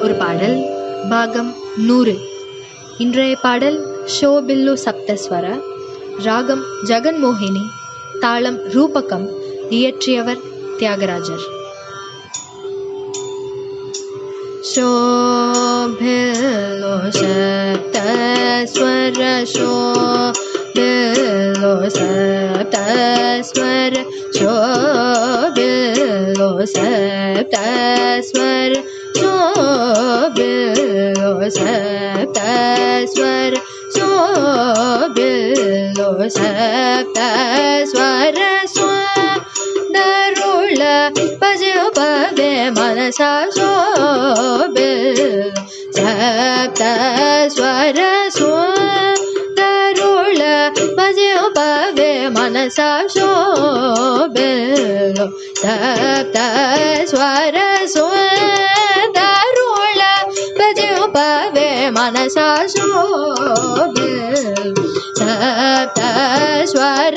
ஒரு பாடல் பாகம் 100. இன்றைய பாடல் ஷோபில்லு சப்தஸ்வர, ராகம் ஜெகன்மோகினி, தாளம் ரூபகம், இயற்றியவர் தியாகராஜர். शोभिल्लो सप्तस्वर, शोभिल्लो सप्तस्वर, शोभिल्लो सप्तस्वर, शोभिल्लो सप्तस्वर, शोभिल्लो सप्तस्वर, दरुळ भजो भवे मनसा शोभिल्लो सप्तस्वर, दरुळ भजो भवे मनसा शोभिल्लो सप्तस्वर, दरुळ भजो भवे मनसा शोभिल्लो सप्तस्वर,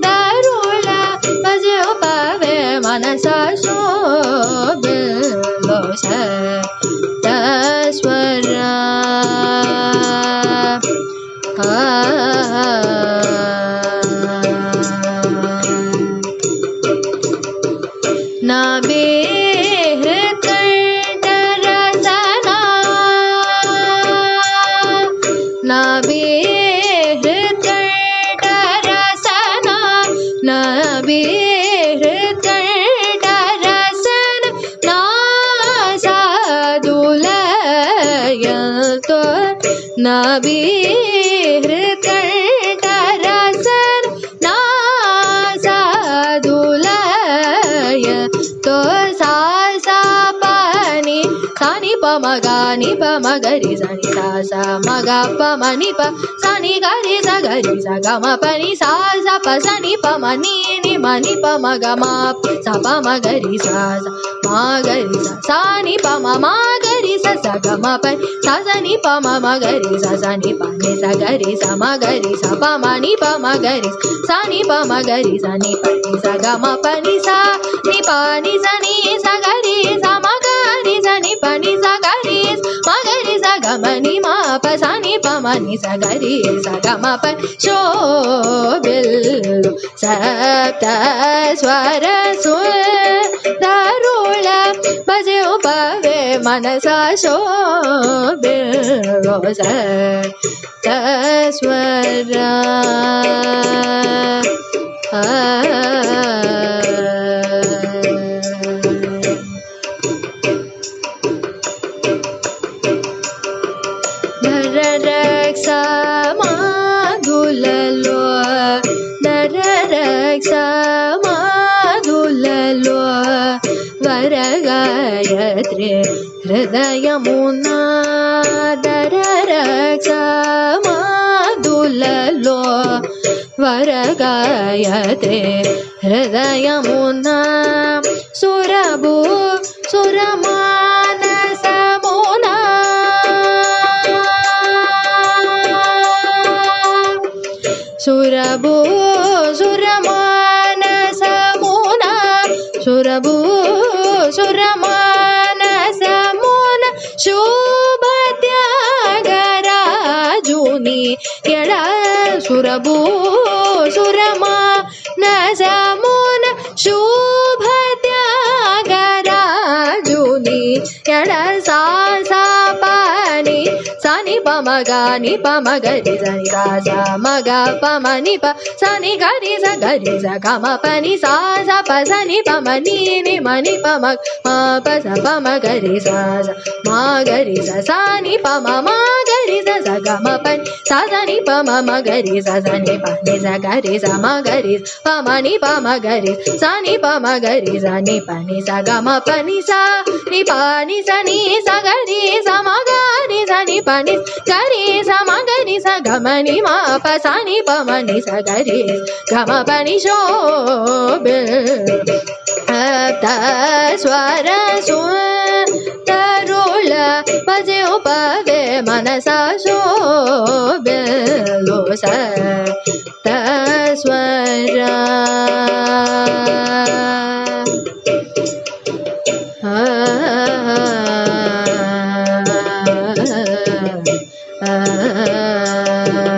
दरुळ भजो भवे मनसा शोभिल्लो सप्तस्वर. नाभिहृत्कण्ठरसना, नाभिहृत्कण्ठरसना, नाभिहृत्कण्ठरसन, नासादुलयन्तो, नाभिहृत्कण्ठरसन, नासादुलयन्तो, सा सा पानि सानि प मगानि प मगरि सनि सा सा मगा प मनि प सनि गरि स गरि स ग म प नि सा सा प सनि प मनि नि मनि प मग म सा प मगरि सा सा म गरि सा सा नि प म म गरि स स ग म प सा स नि प म म गरि स स नि प नि स गरि स म गरि स प म नि प म गरि सा नि प म गरि स नि प नि स ग म प नि सा नि प नि स नि स गरि स म गरि स नि प नि स गरि म गरि स ग म नि म प सा नि प म नि स गरि स ग म प शोभिल्लो सप्तस्वर, दरुळ भजो भवे मनसा शोभिल्लो सप्तस्वर. नररक्षा माधुललो, नररक्षा माधुललो, वरगायत्रि हृदयमुना, नररक्षा माधुललो, वरगायत्रि हृदयमुना, सुरभू सुरमानसमुना, सुरभू सुरमानसमुना, सुरभू सुरमानसमुना, शुभत्यागराजुनि यड, सुरभू सुरमानसमुना, शुभत्यागराजुनि यड, सा सा पानि सानि प म ग नि प म गरि स नि सा सा म ग प म नि प सा नि गरि स ग म प नि सा सा प स नि प म नि म नि प म प स प म गरि सा सा म गरि स सा नि प म म गरि स स ग म प सा सा नि प म म गरि स स नि प नि स गरि स म गरि प म नि प म गरि सा नि प म गरि स नि प नि स ग म प नि सा नि प नि स नि स गरि स म गरि स नि प नि गरि स म गरि स ग म नि म प सा नि प म नि स गरि ग म प नि शोभिल्लो सप्तस्वर, दरुळ भजो भवे मनसा शोभिल्लो सप्तस्वर. ah ఆ